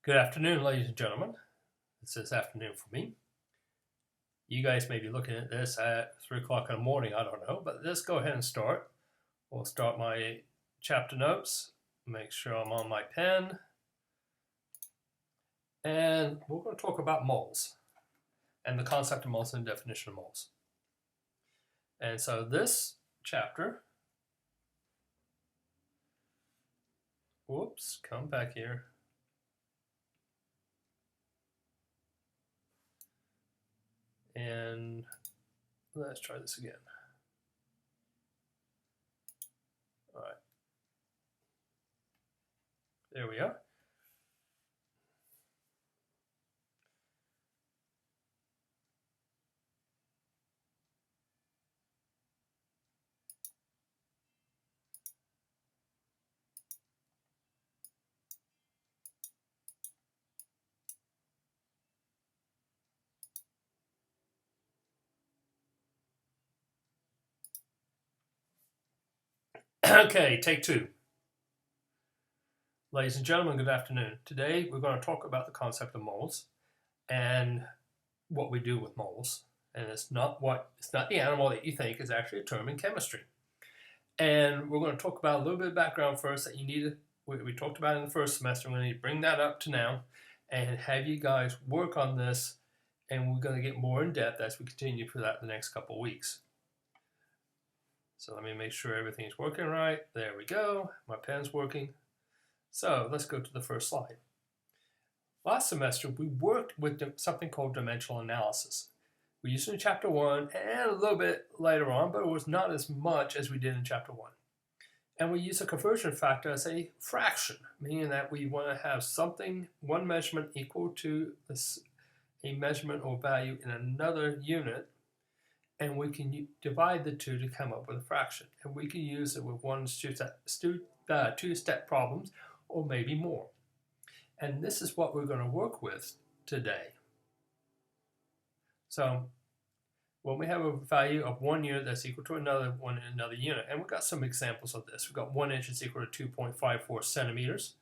Good afternoon, ladies and gentlemen. It's this afternoon for me. You guys may be looking at this at 3 o'clock in the morning, I don't know, but let's go ahead and start. We'll start my chapter notes, make sure I'm on my pen, and we're going to talk about moles and the concept of moles and the definition of moles. And so this chapter, come back here. And let's try this again. All right. There we are. Okay, take two. Ladies and gentlemen, good afternoon. Today we're going to talk about the concept of moles and what we do with moles. And it's not the animal that you think, is actually a term in chemistry. And we're going to talk about a little bit of background first that you need. We talked about in the first semester. We're going to need to bring that up to now and have you guys work on this. And we're going to get more in depth as we continue for that the next couple of weeks. So let me make sure everything's working right. There we go. My pen's working. So let's go to the first slide. Last semester, we worked with something called dimensional analysis. We used it in chapter 1 and a little bit later on, but it was not as much as we did in chapter 1. And we use a conversion factor as a fraction, meaning that we want to have something, one measurement equal to a measurement or value in another unit, and we can divide the two to come up with a fraction. And we can use it with two-step problems or maybe more. And this is what we're going to work with today. So when we have a value of 1 unit that's equal to another one in another unit, and we've got some examples of this. We've got 1 inch is equal to 2.54 centimeters.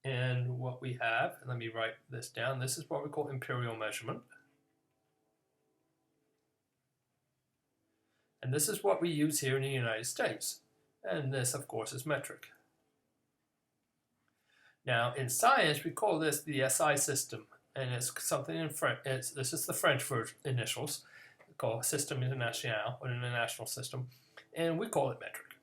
And what we have, and let me write this down, this is what we call imperial measurement. And this is what we use here in the United States. And this, of course, is metric. Now, in science, we call this the SI system. And it's something in French. This is the French version initials, called System International, or International System. And we call it metric.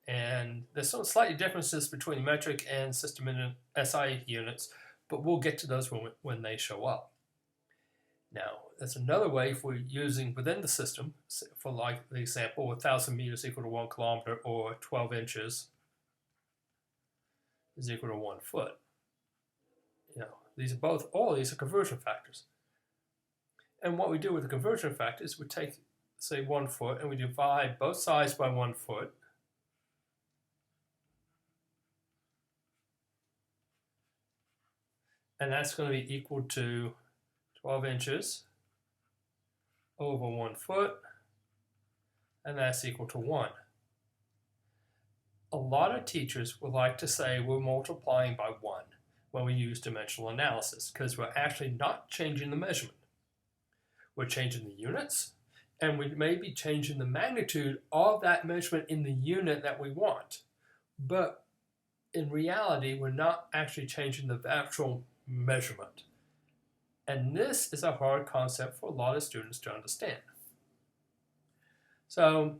And there's some slightly differences between metric and system and SI units, but we'll get to those when they show up. Now, there's another way if we're using within the system, for like the example, 1,000 meters equal to 1 kilometer, or 12 inches is equal to 1 foot. These are all these are conversion factors. And what we do with the conversion factor is we take, say, 1 foot, and we divide both sides by 1 foot. And that's going to be equal to 12 inches over 1 foot, and that's equal to 1. A lot of teachers would like to say we're multiplying by 1 when we use dimensional analysis, because we're actually not changing the measurement. We're changing the units, and we may be changing the magnitude of that measurement in the unit that we want. But in reality, we're not actually changing the actual measurement. And this is a hard concept for a lot of students to understand. So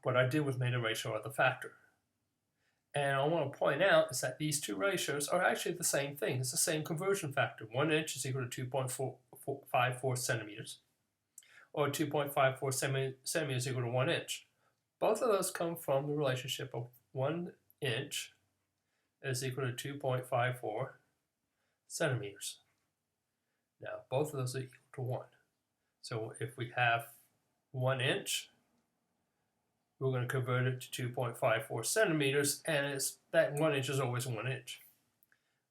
what I did was made a ratio of the factor. And I want to point out is that these two ratios are actually the same thing. It's the same conversion factor. 1 inch is equal to 2.54 centimeters, or 2.54 centimeters equal to 1 inch. Both of those come from the relationship of 1 inch is equal to 2.54 centimeters. Now, both of those are equal to 1. So if we have 1 inch, we're going to convert it to 2.54 centimeters, and that 1 inch is always 1 inch.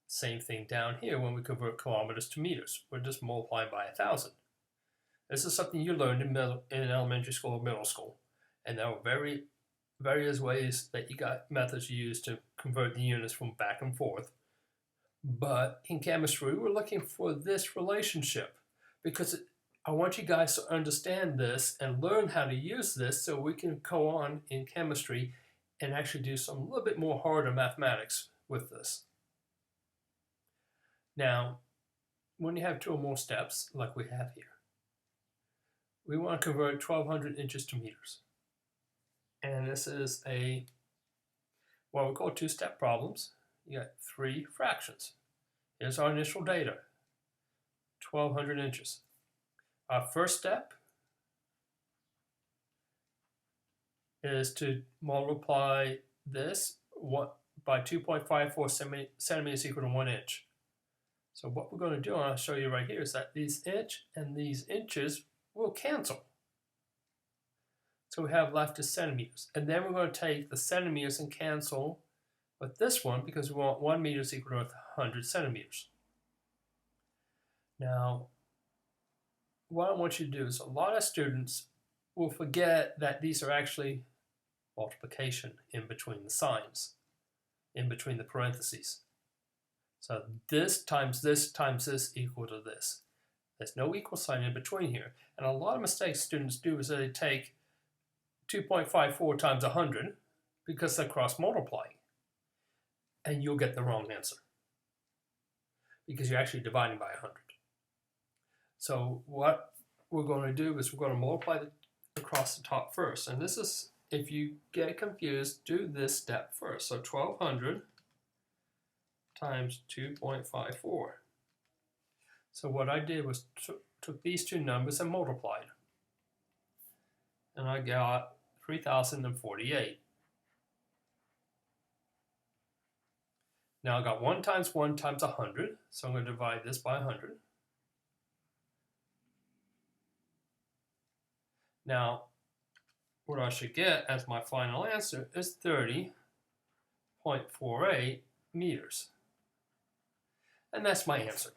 Same thing down here when we convert kilometers to meters. We're just multiplying by 1,000. This is something you learned in elementary school or middle school, and there are various ways that you got methods you use to convert the units from back and forth. But in chemistry, we're looking for this relationship because I want you guys to understand this and learn how to use this so we can go on in chemistry and actually do some little bit more harder mathematics with this. Now, when you have two or more steps, like we have here, we want to convert 1200 inches to meters. And this is what we call two-step problems. You got three fractions. Here's our initial data, 1200 inches. Our first step is to multiply this by 2.54 centimeters equal to 1 inch. So what we're going to do, and I'll show you right here, is that these inch and these inches will cancel. So we have left is centimeters. And then we're going to take the centimeters and cancel with this one because we want 1 meter is equal to 100 centimeters. Now, what I want you to do is a lot of students will forget that these are actually multiplication in between the signs, in between the parentheses. So this times this times this equal to this. There's no equal sign in between here. And a lot of mistakes students do is they take 2.54 times 100 because they're cross multiplying. And you'll get the wrong answer because you're actually dividing by 100. So what we're going to do is we're going to multiply across the top first. And this is, if you get confused, do this step first. So 1200 times 2.54. So what I did was took these two numbers and multiplied. And I got 3048. Now I got 1 times 1 times 100. So I'm going to divide this by 100. Now, what I should get as my final answer is 30.48 meters. And that's my answer.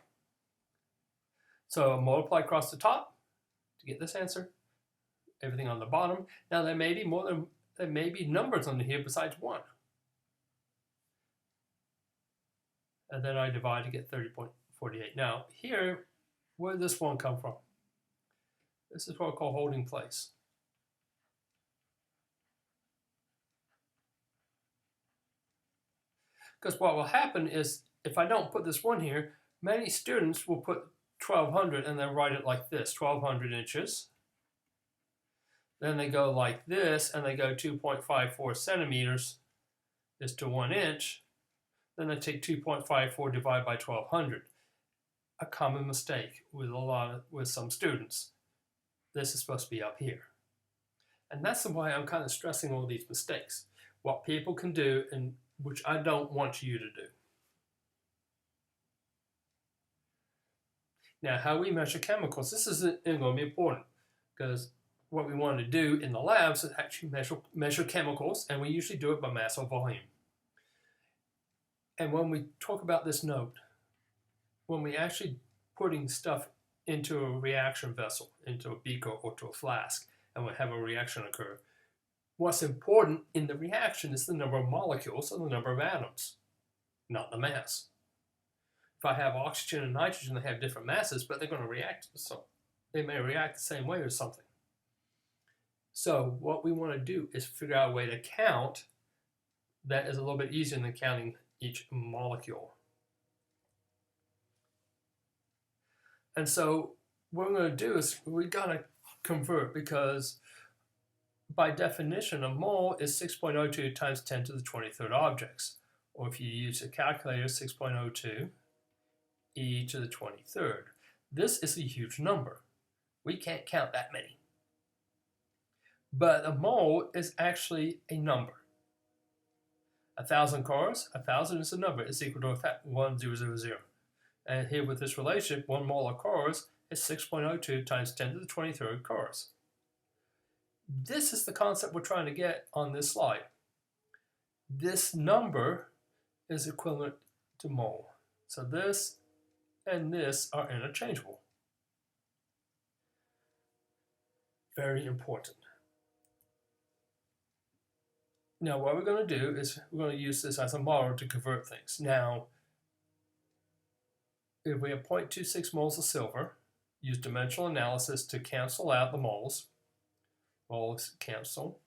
So I'll multiply across the top to get this answer. Everything on the bottom. Now there may be numbers under here besides 1. And then I divide to get 30.48. Now here, where did this one come from? This is what I call holding place. Because what will happen is, if I don't put this one here, many students will put 1200 and then write it like this, 1200 inches. Then they go like this, and they go 2.54 centimeters is to 1 inch. Then they take 2.54 divided by 1200. A common mistake with some students. This is supposed to be up here. And that's why I'm kind of stressing all these mistakes. What people can do, and which I don't want you to do. Now, how we measure chemicals, this is going to be important because what we want to do in the labs is actually measure chemicals, and we usually do it by mass or volume. And when we talk about this note, when we actually putting stuff into a reaction vessel, into a beaker or to a flask, and we have a reaction occur, what's important in the reaction is the number of molecules and the number of atoms, not the mass. If I have oxygen and nitrogen, they have different masses, but they're going to react, so they may react the same way or something. So what we want to do is figure out a way to count that is a little bit easier than counting each molecule. And so what we're going to do is we got to convert, because by definition a mole is 6.02 times 10 to the 23rd objects. Or if you use a calculator, 6.02 e to the 23rd. This is a huge number. We can't count that many. But a mole is actually a number. 1,000 cars, 1,000 is a number. It's equal to 1,000. And here with this relationship, 1 mole of cars is 6.02 times 10 to the 23rd cars. This is the concept we're trying to get on this slide. This number is equivalent to mole. So this and this are interchangeable. Very important. Now what we're going to do is we're going to use this as a model to convert things. Now, if we have 0.26 moles of silver, use dimensional analysis to cancel out the moles. Moles cancel,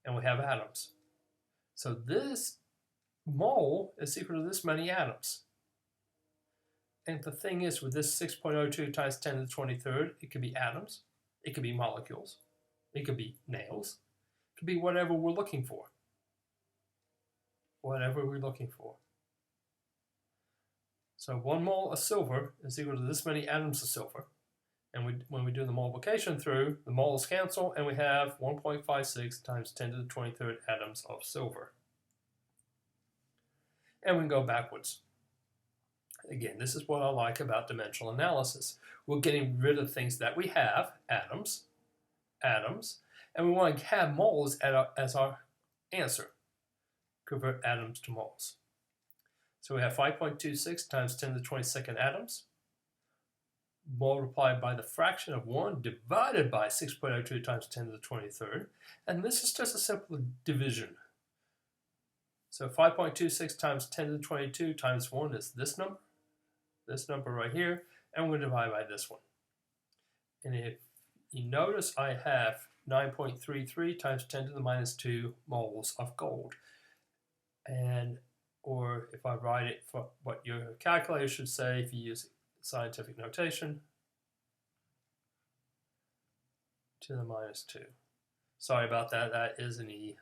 and we have atoms. So this mole is equal to this many atoms. And the thing is, with this 6.02 times 10 to the 23rd, it could be atoms, it could be molecules, it could be nails, it could be whatever we're looking for. Whatever we're looking for. So 1 mole of silver is equal to this many atoms of silver. And when we do the multiplication through, the moles cancel, and we have 1.56 times 10 to the 23rd atoms of silver. And we can go backwards. Again, this is what I like about dimensional analysis. We're getting rid of things that we have, atoms, and we want to have moles as our answer. Convert atoms to moles. So we have 5.26 times 10 to the 22nd atoms, multiplied by the fraction of 1 divided by 6.02 times 10 to the 23rd. And this is just a simple division. So 5.26 times 10 to the 22 times 1 is this number right here, and we're going to divide by this one. And if you notice, I have 9.33 times 10 to the minus 2 moles of gold. Or if I write it for what your calculator should say, if you use scientific notation, to the minus 2. Sorry about that, that is an E.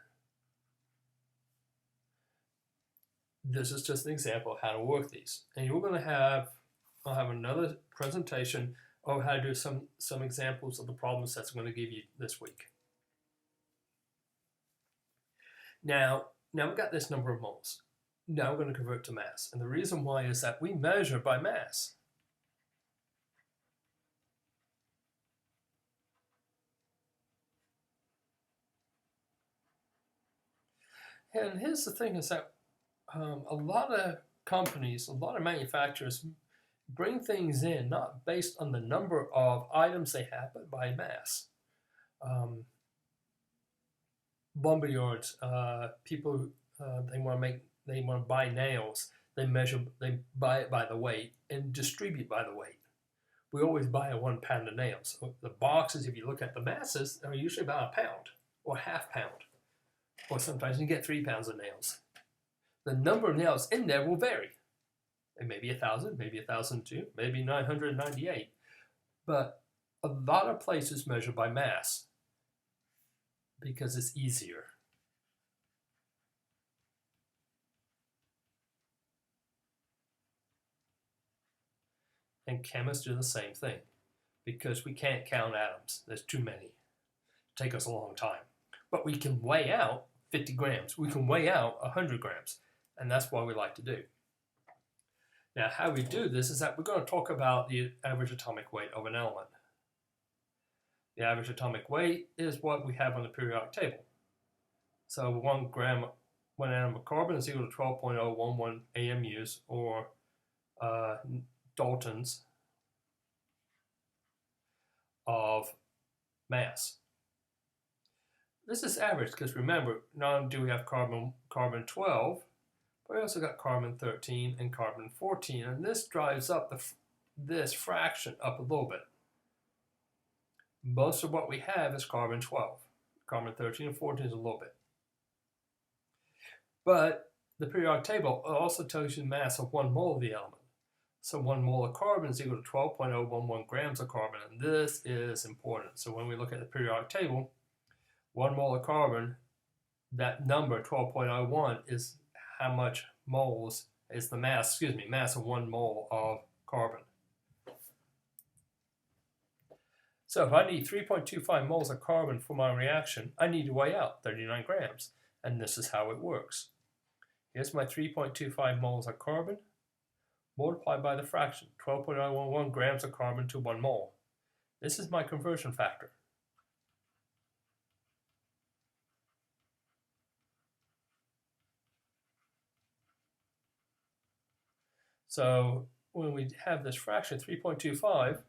This is just an example of how to work these. And I'll have another presentation of how to do some examples of the problem sets I'm going to give you this week. Now we've got this number of moles. Now we're going to convert to mass. And the reason why is that we measure by mass. And here's the thing is that a lot of companies, a lot of manufacturers bring things in not based on the number of items they have, but by mass. Lumberyards, people, they want to buy nails. They buy it by the weight and distribute by the weight. We always buy a 1 pound of nails. So the boxes, if you look at the masses, are usually about a pound or half pound. Or sometimes you get 3 pounds of nails. The number of nails in there will vary. It may be 1,000, maybe 1,002, maybe 998. But a lot of places measure by mass because it's easier. And chemists do the same thing because we can't count atoms. There's too many. It'll take us a long time. But we can weigh out 50 grams. We can weigh out 100 grams. And that's what we like to do. Now, how we do this is that we're going to talk about the average atomic weight of an element. The average atomic weight is what we have on the periodic table. So 1 atom of carbon is equal to 12.011 AMUs, or Daltons of mass. This is average because remember, not only do we have carbon 12, but we also got carbon 13 and carbon 14, and this drives up this fraction up a little bit. Most of what we have is carbon 12. Carbon 13 and 14 is a little bit. But the periodic table also tells you the mass of 1 mole of the element. So 1 mole of carbon is equal to 12.011 grams of carbon, and this is important. So when we look at the periodic table, 1 mole of carbon, that number 12.01 is how much moles is the mass of 1 mole of carbon. So if I need 3.25 moles of carbon for my reaction, I need to weigh out 39 grams, and this is how it works. Here's my 3.25 moles of carbon multiplied by the fraction, 12.011 grams of carbon to 1 mole. This is my conversion factor. So when we have this fraction, 3.25,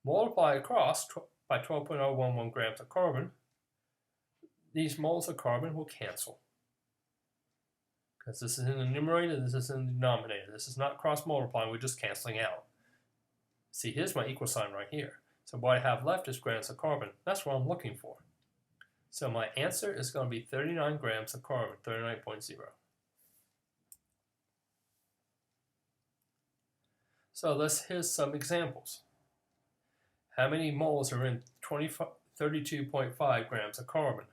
multiply across by 12.011 grams of carbon, these moles of carbon will cancel because this is in the numerator, this is in the denominator. This is not cross multiplying, we're just canceling out. See, here's my equal sign right here. So what I have left is grams of carbon. That's what I'm looking for. So my answer is going to be 39 grams of carbon, 39.0. So here's some examples. How many moles are in 32.5 grams of carbon?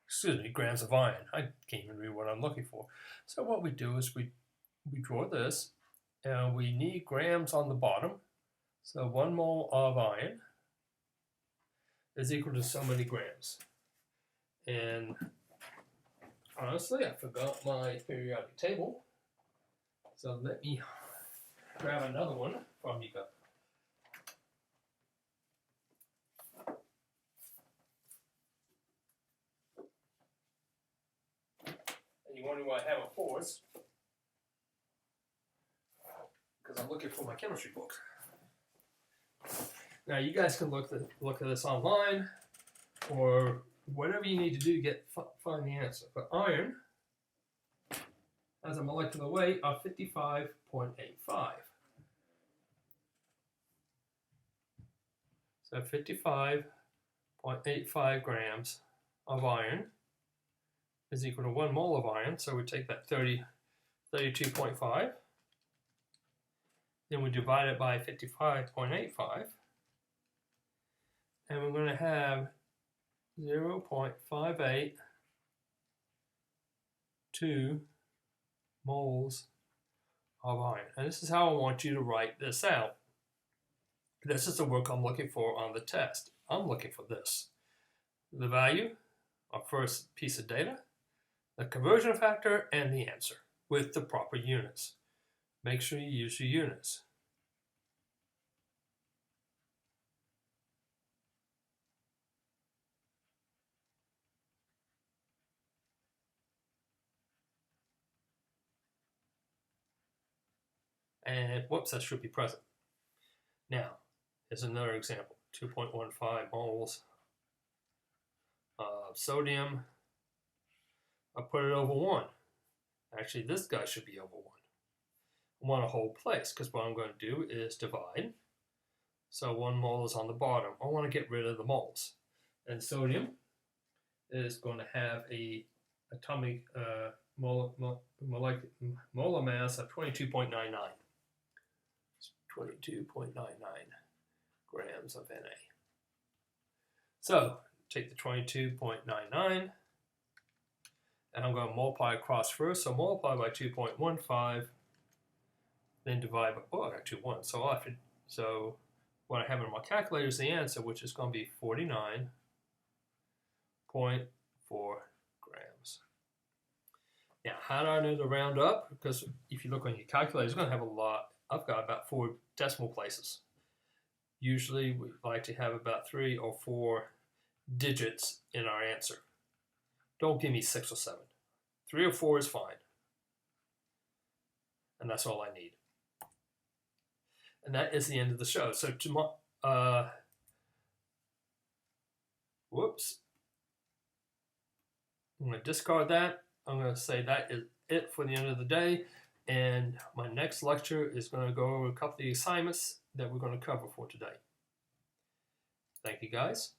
Excuse me, grams of iron. I can't even read what I'm looking for. So what we do is we draw this, and we need grams on the bottom. So 1 mole of iron is equal to so many grams. And honestly, I forgot my periodic table. So let me grab another one from you guys. And you wonder why I have a force? Because I'm looking for my chemistry book. Now you guys can look at this online, or whatever you need to do to find the answer. But iron has a molecular weight of 55.85. So 55.85 grams of iron is equal to 1 mole of iron. So we take that 32.5. Then we divide it by 55.85. And we're going to have 0.582 moles of iron. And this is how I want you to write this out. This is the work I'm looking for on the test. I'm looking for this. The value, our first piece of data, the conversion factor, and the answer with the proper units. Make sure you use your units. And whoops, that should be present. Now, here's another example. 2.15 moles of sodium. I'll put it over 1. Actually, this guy should be over 1. I want a whole place, because what I'm going to do is divide. So 1 mole is on the bottom. I want to get rid of the moles. And sodium is going to have a atomic molar mass of 22.99. 22.99 grams of Na. So take the 22.99, and I'm going to multiply across first. So multiply by 2.15, then divide by, oh, I got 2 1s. So what I have in my calculator is the answer, which is going to be 49.4 grams. Now, how do I know to round up? Because if you look on your calculator, it's going to have a lot. I've got about 4 decimal places. Usually we like to have about 3 or 4 digits in our answer. Don't give me 6 or 7. 3 or 4 is fine. And that's all I need. And that is the end of the show. So tomorrow, whoops. I'm going to discard that. I'm going to say that is it for the end of the day. And my next lecture is going to go over a couple of the assignments that we're going to cover for today. Thank you, guys.